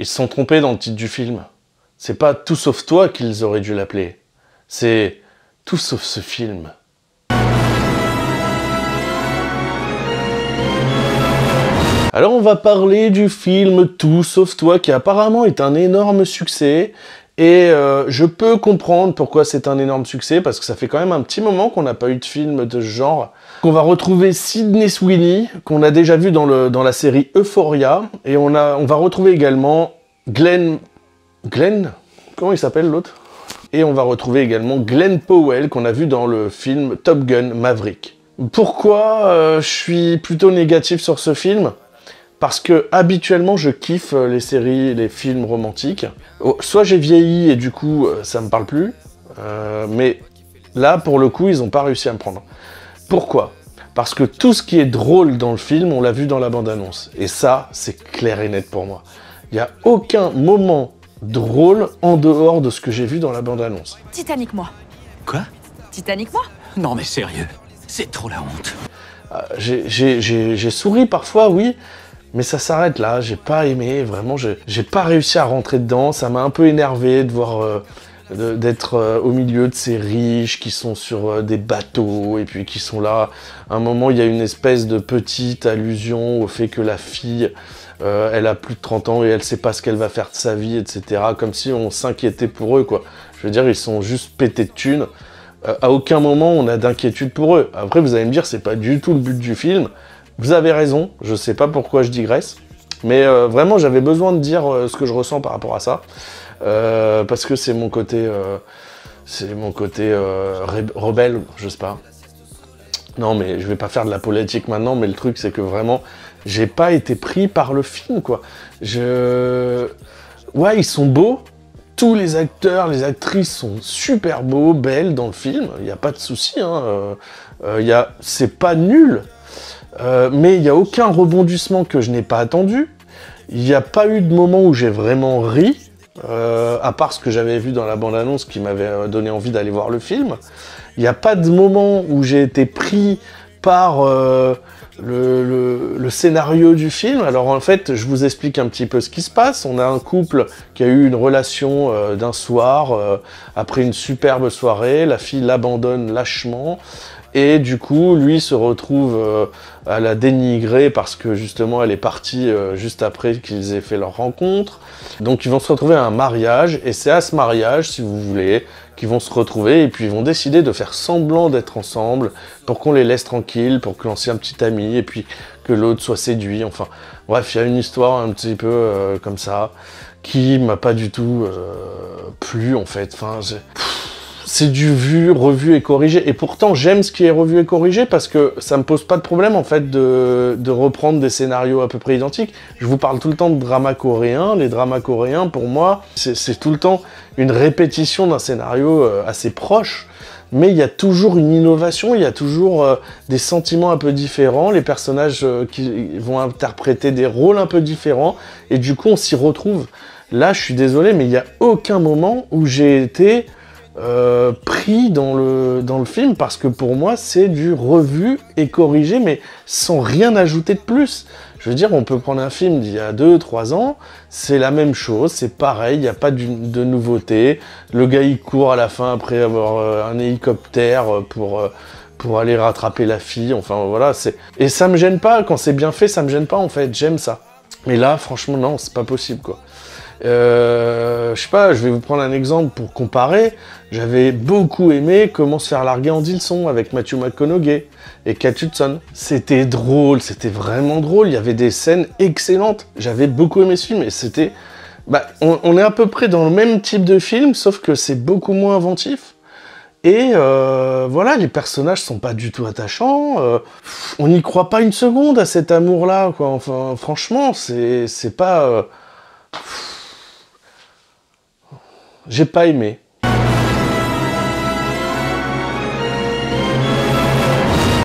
Ils se sont trompés dans le titre du film. C'est pas Tout sauf toi qu'ils auraient dû l'appeler. C'est Tout sauf ce film. Alors on va parler du film Tout sauf toi qui apparemment est un énorme succès. Et je peux comprendre pourquoi c'est un énorme succès, parce que ça fait quand même un petit moment qu'on n'a pas eu de film de ce genre. On va retrouver Sydney Sweeney, qu'on a déjà vu dans la série Euphoria, et on va retrouver également Glenn... Comment il s'appelle l'autre? Et on va retrouver également Glenn Powell, qu'on a vu dans le film Top Gun Maverick. Pourquoi je suis plutôt négatif sur ce film? Parce que habituellement je kiffe les séries, les films romantiques. Soit j'ai vieilli et du coup ça me parle plus, mais là pour le coup ils n'ont pas réussi à me prendre. Pourquoi? Parce que tout ce qui est drôle dans le film, on l'a vu dans la bande-annonce. Et ça, c'est clair et net pour moi. Il n'y a aucun moment drôle en dehors de ce que j'ai vu dans la bande-annonce. Titanic-moi. Quoi? Titanic-moi? Non mais sérieux, c'est trop la honte. J'ai souri parfois, oui, mais ça s'arrête là. J'ai pas aimé, vraiment, j'ai pas réussi à rentrer dedans. Ça m'a un peu énervé de voir... d'être au milieu de ces riches qui sont sur des bateaux et puis qui sont là. À un moment, il y a une espèce de petite allusion au fait que la fille, elle a plus de 30 ans et elle sait pas ce qu'elle va faire de sa vie, etc. Comme si on s'inquiétait pour eux, quoi. Je veux dire, ils sont juste pétés de thunes. À aucun moment, on a d'inquiétude pour eux. Après, vous allez me dire, c'est pas du tout le but du film. Vous avez raison, je sais pas pourquoi je digresse. Mais vraiment, j'avais besoin de dire ce que je ressens par rapport à ça. Parce que c'est mon côté rebelle, je sais pas. Non, mais je vais pas faire de la politique maintenant, mais le truc c'est que vraiment, j'ai pas été pris par le film, quoi. Ouais, ils sont beaux, tous les acteurs, les actrices sont super beaux, belles dans le film, il y a pas de souci, hein. C'est pas nul, mais il y a aucun rebondissement que je n'ai pas attendu. Il n'y a pas eu de moment où j'ai vraiment ri. À part ce que j'avais vu dans la bande-annonce qui m'avait donné envie d'aller voir le film. Il n'y a pas de moment où j'ai été pris par le scénario du film. Alors en fait, je vous explique un petit peu ce qui se passe. On a un couple qui a eu une relation d'un soir, après une superbe soirée, la fille l'abandonne lâchement, et du coup, lui se retrouve à la dénigrer parce que justement elle est partie juste après qu'ils aient fait leur rencontre. Donc ils vont se retrouver à un mariage, et c'est à ce mariage, si vous voulez, qu'ils vont se retrouver, et puis ils vont décider de faire semblant d'être ensemble pour qu'on les laisse tranquilles, pour que l'ancien petit ami, et puis que l'autre soit séduit, enfin... Bref, il y a une histoire un petit peu comme ça, qui m'a pas du tout plu, en fait. Enfin, c'est du vu, revu et corrigé. Et pourtant, j'aime ce qui est revu et corrigé parce que ça me pose pas de problème, en fait, de reprendre des scénarios à peu près identiques. Je vous parle tout le temps de dramas coréens. Les dramas coréens, pour moi, c'est tout le temps une répétition d'un scénario assez proche. Mais il y a toujours une innovation, il y a toujours des sentiments un peu différents, les personnages qui vont interpréter des rôles un peu différents, et du coup, on s'y retrouve. Là, je suis désolé, mais il n'y a aucun moment où j'ai été... pris dans le film, parce que pour moi c'est du revu et corrigé, mais sans rien ajouter de plus. Je veux dire, on peut prendre un film d'il y a 2-3 ans, c'est la même chose, c'est pareil, il n'y a pas de nouveauté. Le gars il court à la fin après avoir un hélicoptère pour aller rattraper la fille, enfin voilà, et ça me gêne pas, quand c'est bien fait, ça me gêne pas en fait, j'aime ça. Mais là, franchement, non, c'est pas possible, quoi. Je sais pas, je vais vous prendre un exemple pour comparer. J'avais beaucoup aimé Comment se faire larguer en Dilson avec Matthew McConaughey et Kate Hudson. C'était drôle, c'était vraiment drôle, il y avait des scènes excellentes. J'avais beaucoup aimé ce film, et c'était... on est à peu près dans le même type de film, sauf que c'est beaucoup moins inventif. Et voilà, les personnages sont pas du tout attachants. On n'y croit pas une seconde à cet amour-là, quoi. Enfin, franchement, c'est pas... J'ai pas aimé.